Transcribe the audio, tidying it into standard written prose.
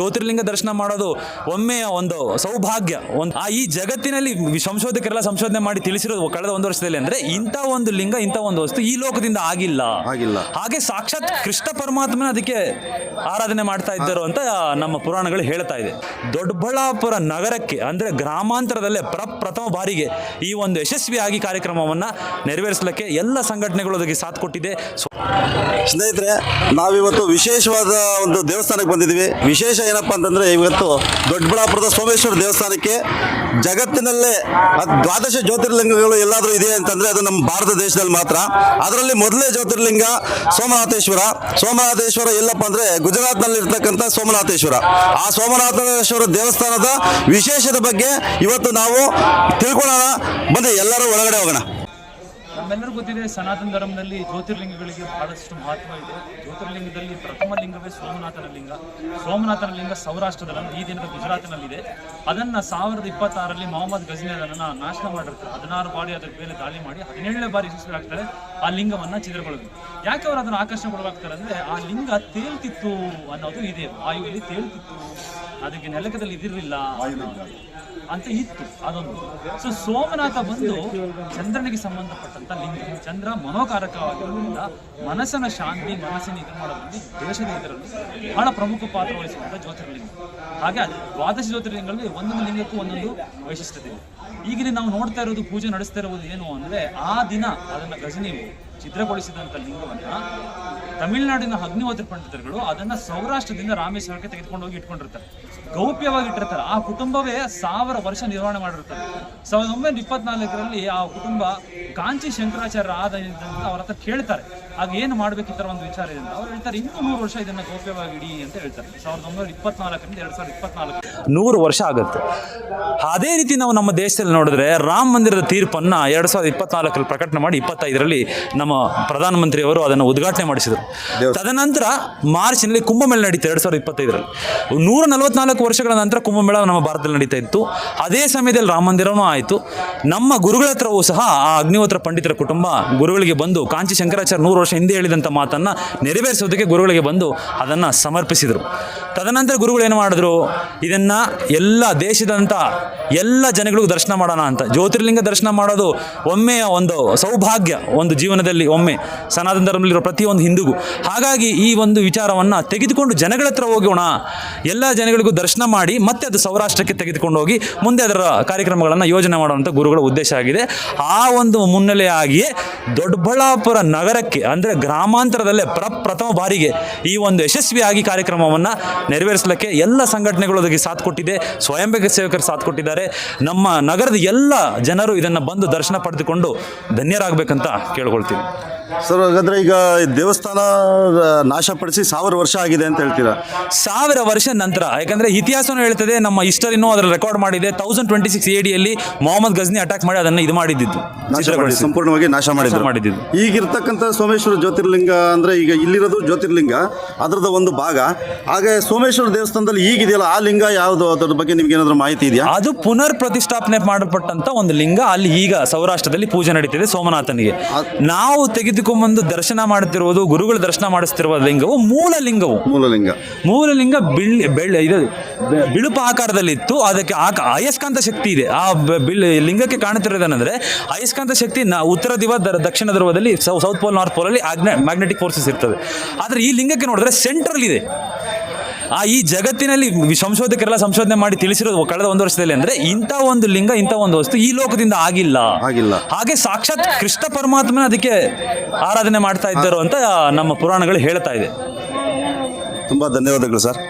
ಜ್ಯೋತಿರ್ಲಿಂಗ ದರ್ಶನ ಮಾಡೋದು ಒಮ್ಮೆಯ ಒಂದು ಸೌಭಾಗ್ಯ. ಈ ಜಗತ್ತಿನಲ್ಲಿ ಸಂಶೋಧಕರೆಲ್ಲ ಸಂಶೋಧನೆ ಮಾಡಿ ತಿಳಿಸಿರೋದು ಕಳೆದ ಒಂದು ವರ್ಷದಲ್ಲಿ ಅಂದ್ರೆ ಇಂಥ ಒಂದು ಲಿಂಗ, ಇಂಥ ಒಂದು ವಸ್ತು ಈ ಲೋಕದಿಂದ ಆಗಿಲ್ಲ. ಹಾಗೆ ಸಾಕ್ಷಾತ್ ಕೃಷ್ಣ ಪರಮಾತ್ಮನ ಅದಕ್ಕೆ ಆರಾಧನೆ ಮಾಡ್ತಾ ಇದ್ದರು ಅಂತ ನಮ್ಮ ಪುರಾಣಗಳು ಹೇಳ್ತಾ ಇದೆ. ದೊಡ್ಡಬಳ್ಳಾಪುರ ನಗರಕ್ಕೆ ಅಂದ್ರೆ ಗ್ರಾಮಾಂತರದಲ್ಲೇ ಪ್ರಥಮ ಬಾರಿಗೆ ಈ ಒಂದು ಯಶಸ್ವಿಯಾಗಿ ಕಾರ್ಯಕ್ರಮವನ್ನ ನೆರವೇರಿಸಲಿಕ್ಕೆ ಎಲ್ಲ ಸಂಘಟನೆಗಳು ಅದಕ್ಕೆ ಸಾಥ್ ಕೊಟ್ಟಿದೆ. ಸ್ನೇಹಿತರೆ, ನಾವಿವತ್ತು ವಿಶೇಷವಾದ ಒಂದು ದೇವಸ್ಥಾನಕ್ಕೆ ಬಂದಿದ್ದೀವಿ. ವಿಶೇಷ ಏನಪ್ಪ ಅಂತಂದರೆ, ಇವತ್ತು ದೊಡ್ಡಬಳ್ಳಾಪುರದ ಸೋಮೇಶ್ವರ ದೇವಸ್ಥಾನಕ್ಕೆ ಜಗತ್ತಿನಲ್ಲೇ 12 ಜ್ಯೋತಿರ್ಲಿಂಗಗಳು ಎಲ್ಲಾದರೂ ಇದೆ ಅಂತಂದರೆ ಅದು ನಮ್ಮ ಭಾರತ ದೇಶದಲ್ಲಿ ಮಾತ್ರ. ಅದರಲ್ಲಿ ಮೊದಲೇ ಜ್ಯೋತಿರ್ಲಿಂಗ ಸೋಮನಾಥೇಶ್ವರ ಎಲ್ಲಪ್ಪ ಅಂದರೆ ಗುಜರಾತ್ನಲ್ಲಿ ಇರ್ತಕ್ಕಂಥ ಸೋಮನಾಥೇಶ್ವರ. ಆ ಸೋಮನಾಥೇಶ್ವರ ದೇವಸ್ಥಾನದ ವಿಶೇಷತೆ ಬಗ್ಗೆ ಇವತ್ತು ನಾವು ತಿಳ್ಕೊಳ್ಳೋಣ. ಬನ್ನಿ, ಎಲ್ಲರೂ ಒಳಗಡೆ ಹೋಗೋಣ. ನಮ್ಮೆಲ್ಲರಿಗೂ ಗೊತ್ತಿದೆ, ಸನಾತನ ಧರ್ಮದಲ್ಲಿ ಜ್ಯೋತಿರ್ಲಿಂಗಗಳಿಗೆ ಬಹಳಷ್ಟು ಮಹತ್ವ ಇದೆ. ಜ್ಯೋತಿರ್ಲಿಂಗದಲ್ಲಿ ಪ್ರಥಮ ಲಿಂಗವೇ ಸೋಮನಾಥನ ಲಿಂಗ. ಸೋಮನಾಥನ ಲಿಂಗ ಸೌರಾಷ್ಟ್ರದಲ್ಲಿ, ಈ ದಿನದ ಗುಜರಾತಿನಲ್ಲಿದೆ. ಅದನ್ನು 1026ರಲ್ಲಿ ಮೊಹಮ್ಮದ್ ಗಜ್ನಿ ಅದನ್ನು ನಾಶ ಮಾಡಿರ್ತಾರೆ. 16 ಬಾರಿ ಅದರ ಮೇಲೆ ದಾಳಿ ಮಾಡಿ 17ನೇ ಬಾರಿ ಯಶಸ್ವಿ ಆಗ್ತಾರೆ ಆ ಲಿಂಗವನ್ನು ಚಿತ್ರಗೊಳ್ಳೋದು. ಯಾಕೆ ಅವರು ಅದನ್ನು ಆಕರ್ಷಣೆಗೊಳಗಾಗ್ತಾರೆ ಅಂದರೆ, ಆ ಲಿಂಗ ತೇಲ್ತಿತ್ತು ಅನ್ನೋದು ಇದೆ. ವಾಯುವಿನಲ್ಲಿ ತೇಲ್ತಿತ್ತು, ಅದಕ್ಕೆ ನೆಲಕದಲ್ಲಿ ಇದಿರಲಿಲ್ಲ ಅಂತ ಇತ್ತು ಅದೊಂದು. ಸೊ ಸೋಮನಾಥ ಬಂದು ಚಂದ್ರನಿಗೆ ಸಂಬಂಧಪಟ್ಟಂತ ಲಿಂಗ. ಚಂದ್ರ ಮನೋಕಾರಕವಾಗಿರೋದ್ರಿಂದ ಮನಸ್ಸನ ಶಾಂತಿ, ಮನಸ್ಸಿನ ಇದು ಮಾಡೋದ್ರಲ್ಲಿ, ದೇಶದ ಇದರಲ್ಲಿ ಬಹಳ ಪ್ರಮುಖ ಪಾತ್ರ ವಹಿಸುವಂಥ ಜ್ಯೋತಿರ್ಲಿಂಗ. ಹಾಗೆ 12 ಜ್ಯೋತಿರ್ಲಿಂಗಗಳಲ್ಲಿ ಒಂದೊಂದು ಲಿಂಗಕ್ಕೂ ಒಂದೊಂದು ವೈಶಿಷ್ಟ್ಯತೆ ಇದೆ. ಈಗಿನ ನಾವು ನೋಡ್ತಾ ಇರೋದು, ಪೂಜೆ ನಡೆಸ್ತಾ ಇರೋದು ಏನು ಅಂದರೆ, ಆ ದಿನ ಅದನ್ನು ಗಜನಿಯು ಚಿತ್ರಗೊಳಿಸಿದಂಥ ಲಿಂಗವನ್ನು ತಮಿಳುನಾಡಿನ ಅಗ್ನಿಹೋತ್ರ ಪಂಡಿತರುಗಳು ಅದನ್ನ ಸೌರಾಷ್ಟ್ರದಿಂದ ರಾಮೇಶ್ವರಕ್ಕೆ ತೆಗೆದುಕೊಂಡು ಹೋಗಿ ಇಟ್ಕೊಂಡಿರ್ತಾರೆ, ಗೌಪ್ಯವಾಗಿ ಇಟ್ಟಿರ್ತಾರೆ. ಆ ಕುಟುಂಬವೇ 1000 ವರ್ಷ ನಿರ್ವಹಣೆ ಮಾಡಿರ್ತಾರೆ. 1924ರಲ್ಲಿ ಆ ಕುಟುಂಬ ಕಾಂಚಿ ಶಂಕರಾಚಾರ್ಯ ಅವ್ರ ಹತ್ರ ಕೇಳ್ತಾರೆ, ಆಗ ಏನು ಮಾಡ್ಬೇಕಿತ್ತರ ಒಂದು ವಿಚಾರ ಇದೆ ಅಂತ. ಅವ್ರು ಹೇಳ್ತಾರೆ, ಇನ್ನೂ 100 ವರ್ಷ ಇದನ್ನ ಗೌಪ್ಯವಾಗಿ ಇಡಿ ಅಂತ ಹೇಳ್ತಾರೆ. 1924ರಿಂದ 2024 100 ವರ್ಷ ಆಗುತ್ತೆ. ಅದೇ ರೀತಿ ನಾವು ನಮ್ಮ ದೇಶದಲ್ಲಿ ನೋಡಿದ್ರೆ, ರಾಮ ಮಂದಿರದ ತೀರ್ಪನ್ನ 2024ರಲ್ಲಿ ಪ್ರಕಟಣೆ ಮಾಡಿ 25ರಲ್ಲಿ ನಮ್ಮ ಪ್ರಧಾನಮಂತ್ರಿಯವರು ಅದನ್ನು ಉದ್ಘಾಟನೆ ಮಾಡಿಸಿದರು. ತದನಂತರ ಮಾರ್ಚ್ನಲ್ಲಿ ಕುಂಭಮೇಳ ನಡೀತು 2025ರಲ್ಲಿ. 144 ವರ್ಷಗಳ ನಂತರ ಕುಂಭಮೇಳ ನಮ್ಮ ಭಾರತದಲ್ಲಿ ನಡೀತಾ ಇತ್ತು. ಅದೇ ಸಮಯದಲ್ಲಿ ರಾಮ ಮಂದಿರನೂ ಆಯಿತು. ನಮ್ಮ ಗುರುಗಳ ಹತ್ರವೂ ಸಹ ಆ ಅಗ್ನಿಹೋತ್ರ ಪಂಡಿತರ ಕುಟುಂಬ ಗುರುಗಳಿಗೆ ಬಂದು, ಕಾಂಚಿ ಶಂಕರಾಚಾರ್ಯ 100 ವರ್ಷ ಹಿಂದೆ ಹೇಳಿದಂಥ ಮಾತನ್ನು ನೆರವೇರಿಸೋದಕ್ಕೆ ಗುರುಗಳಿಗೆ ಬಂದು ಅದನ್ನು ಸಮರ್ಪಿಸಿದರು. ತದನಂತರ ಗುರುಗಳು ಏನು ಮಾಡಿದ್ರು, ಇದನ್ನು ಎಲ್ಲ ದೇಶದಂಥ ಎಲ್ಲ ಜನಗಳಿಗೂ ದರ್ಶನ ಮಾಡೋಣ ಅಂತ. ಜ್ಯೋತಿರ್ಲಿಂಗ ದರ್ಶನ ಮಾಡೋದು ಒಮ್ಮೆಯ ಒಂದು ಸೌಭಾಗ್ಯ, ಒಂದು ಜೀವನದಲ್ಲಿ ಒಮ್ಮೆ ಸನಾತನ ಧರ್ಮದಲ್ಲಿರೋ ಪ್ರತಿಯೊಂದು ಹಿಂದೂಗೂ. ಹಾಗಾಗಿ ಈ ಒಂದು ವಿಚಾರವನ್ನು ತೆಗೆದುಕೊಂಡು ಜನಗಳ ಹತ್ರ ಹೋಗೋಣ, ಎಲ್ಲ ಜನಗಳಿಗೂ ದರ್ಶನ ಮಾಡಿ ಮತ್ತೆ ಅದು ಸೌರಾಷ್ಟ್ರಕ್ಕೆ ತೆಗೆದುಕೊಂಡು ಹೋಗಿ ಮುಂದೆ ಅದರ ಕಾರ್ಯಕ್ರಮಗಳನ್ನು ಯೋಜನೆ ಮಾಡುವಂಥ ಗುರುಗಳ ಉದ್ದೇಶ ಆಗಿದೆ. ಆ ಒಂದು ಮುನ್ನೆಲೆಯಾಗಿಯೇ ದೊಡ್ಡಬಳ್ಳಾಪುರ ನಗರಕ್ಕೆ ಅಂದರೆ ಗ್ರಾಮಾಂತರದಲ್ಲೇ ಪ್ರಥಮ ಬಾರಿಗೆ ಈ ಒಂದು ಯಶಸ್ವಿಯಾಗಿ ಕಾರ್ಯಕ್ರಮವನ್ನು ನೆರವೇರಿಸಲಿಕ್ಕೆ ಎಲ್ಲ ಸಂಘಟನೆಗಳು ಅದಕ್ಕೆ ಸಾಥ್ ಕೊಟ್ಟಿದೆ. ಸ್ವಯಂ ಸೇವಕರು ಸಾಥ್ ಕೊಟ್ಟಿದ್ದಾರೆ. ನಮ್ಮ ನಗರದ ಎಲ್ಲ ಜನರು ಇದನ್ನು ಬಂದು ದರ್ಶನ ಪಡೆದುಕೊಂಡು ಧನ್ಯರಾಗಬೇಕಂತ ಕೇಳ್ಕೊಳ್ತೀವಿ. ಸರ್, ಹಾಗಾದ್ರೆ ಈಗ ದೇವಸ್ಥಾನ ನಾಶಪಡಿಸಿ 1000 ವರ್ಷ ಆಗಿದೆ ಅಂತ ಹೇಳ್ತೀರಾ? 1000 ವರ್ಷ ನಂತರ, ಯಾಕಂದ್ರೆ ಇತಿಹಾಸನೂ ಹೇಳ್ತದೆ, ನಮ್ಮ ಹಿಸ್ಟರಿನೂ ಅದರ ರೆಕಾರ್ಡ್ ಮಾಡಿದೆ. 1026 ADಯಲ್ಲಿ ಮೊಹಮ್ಮದ್ ಗಜ್ನಿ ಅಟ್ಯಾಕ್ ಮಾಡಿ ಅದನ್ನು ಇದು ಮಾಡಿದ್ದು, ಸಂಪೂರ್ಣವಾಗಿ ನಾಶ ಮಾಡಿದ್ದು. ಈಗಿರ್ತಕ್ಕಂಥ ಸೋಮೇಶ್ವರ ಜ್ಯೋತಿರ್ಲಿಂಗ ಅಂದ್ರೆ, ಈಗ ಇಲ್ಲಿರೋದು ಜ್ಯೋತಿರ್ಲಿಂಗ, ಅದರದ ಒಂದು ಭಾಗ. ಹಾಗೆ ಸೋಮೇಶ್ವರ ದೇವಸ್ಥಾನದಲ್ಲಿ ಈಗಿದೆಯಲ್ಲ, ಆ ಲಿಂಗ ಯಾವುದು, ಅದರ ಬಗ್ಗೆ ನಿಮ್ಗೆ ಏನಾದರೂ ಮಾಹಿತಿ ಇದೆಯಾ? ಅದು ಪುನರ್ ಪ್ರತಿಷ್ಠಾಪನೆ ಮಾಡಲ್ಪಟ್ಟಂತ ಒಂದು ಲಿಂಗ. ಅಲ್ಲಿ ಈಗ ಸೌರಾಷ್ಟ್ರದಲ್ಲಿ ಪೂಜೆ ನಡೀತಿದೆ ಸೋಮನಾಥನಿಗೆ. ನಾವು ತೆಗೆದುಕೊಂಡ್ಬಂದು ದರ್ಶನ ಮಾಡುತ್ತಿರುವುದು, ಗುರುಗಳು ದರ್ಶನ ಮಾಡಿಸ್ತಿರುವ ಲಿಂಗವು ಮೂಲಲಿಂಗ ಬಿಳುಪು ಆಕಾರದಲ್ಲಿತ್ತು. ಅದಕ್ಕೆ ಅಯಸ್ಕಾಂತ ಶಕ್ತಿ ಇದೆ. ಆ ಲಿಂಗಕ್ಕೆ ಕಾಣುತ್ತಿರೋದೇನೆಂದ್ರೆ, ಅಯಸ್ಕಾಂತ ಶಕ್ತಿ ಉತ್ತರ ದಿವ, ದಕ್ಷಿಣ ಧ್ರುವದಲ್ಲಿ, ಸೌತ್ ಪೋಲ್, ನಾರ್ತ್ ಪೋಲಲ್ಲಿ ಮ್ಯಾಗ್ನೆಟಿಕ್ ಫೋರ್ಸಸ್ ಇರ್ತದೆ. ಆದರೆ ಈ ಲಿಂಗಕ್ಕೆ ನೋಡಿದ್ರೆ ಸೆಂಟ್ರಲ್ ಇದೆ. ಈ ಜಗತ್ತಿನಲ್ಲಿ ಸಂಶೋಧಕರೆಲ್ಲ ಸಂಶೋಧನೆ ಮಾಡಿ ತಿಳಿಸಿರೋದು ಕಳೆದ ಒಂದು ವರ್ಷದಲ್ಲಿ ಅಂದ್ರೆ ಇಂಥ ಒಂದು ಲಿಂಗ, ಇಂಥ ಒಂದು ವಸ್ತು ಈ ಲೋಕದಿಂದ ಆಗಿಲ್ಲ. ಹಾಗೆ ಸಾಕ್ಷಾತ್ ಕೃಷ್ಣ ಪರಮಾತ್ಮನ ಅದಕ್ಕೆ ಆರಾಧನೆ ಮಾಡ್ತಾ ಇದ್ದರು ಅಂತ ನಮ್ಮ ಪುರಾಣಗಳು ಹೇಳ್ತಾ ಇದೆ. ತುಂಬಾ ಧನ್ಯವಾದಗಳು ಸರ್.